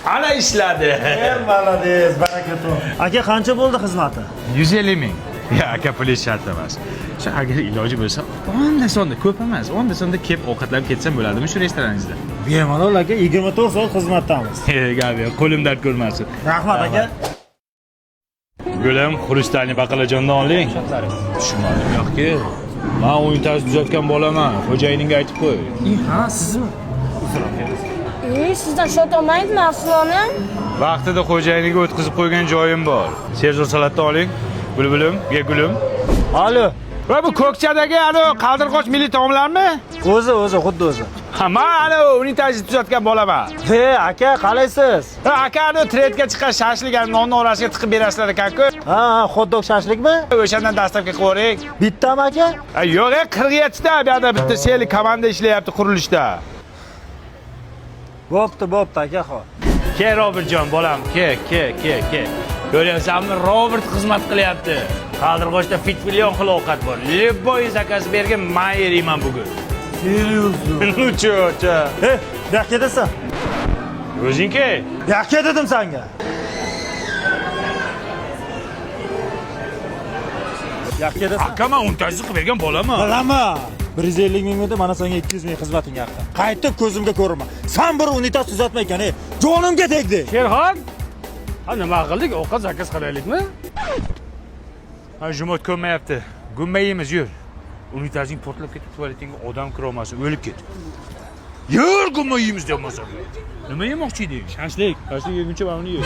Ana ishladi. Молодец, baraka top. Aka qancha bo'ldi xizmati? 150 ming. Ya, aka puli shart emas. Shu agar iloji bo'lsa, onda sonda ko'p emas. Onda sonda kelib ovqatlab ketsam bo'ladimi shu restoraningizda? Bemalol aka, 24 soat xizmatdamiz. Gabi, qo'lim dard ko'rmasin. Rahmat aka. Gulim, xrustalniy baqlajondan oling. Tushunmadim yo'qki. Men o'yin tuzatgan bo'laman. Xo'jayiningga aytib qo'y. Ha, sizmi? Sizdan shot olmaydimi Afsona? Vaqtida xo'jayiniga o'tkazib qo'ygan joyim bor. Serjor salatni oling. Bulbulim, ye gulim. Alo. Va bu ko'kchadagi qaldirg'och milliy taomlarmi? O'zi, xuddi o'zi. Ha, men unitazni tuzatgan bo'laman. He, aka, qalaysiz? Ha, aka, tredga chiqqan shashlik nonni orasiga tiqib berasizlar ekan-ku. Ha, hot-dog shashlikmi? O'shandan dastavka qilib o'ring. Bittami aka? Yo'q, 47 ta bu yerda bitta seli komanda ishlayapti qurilishda. Bo'pti aka, xo'p. Ke Robertjon, bolam, ke. Ko'ryapsanmi, Robert xizmat qilyapti. Qaldirg'ochda fitmilyon xil ovqat bor. Любой zakaz bergan, men yeyman bugun. Seriozmi? Cho'cha. He, yo'qqa desan. O'zingki? Yo'qqa dedim senga. Yo'qqa desan. Aka, men untazni qilib bergan bo'laman. Bilaman. 150 ming edi, mana senga 200 ming xizmating haqi. Qaytib ko'zimga ko'rma. Sen bir unitas tuzatma ekan, jonimga tegdi. Sherxon, ha nima qildik? Ovqat zakaz qilaylikmi? Ha, jumot ko'rmayapti. Gummayimiz, yur. Unitazing portlab ketib, tualetingga odam kira olmasin, o'lib ket. Yur, gummayimiz deyapman. Nima yemoqchi eding? Shashlik yeguncha mana uni ye.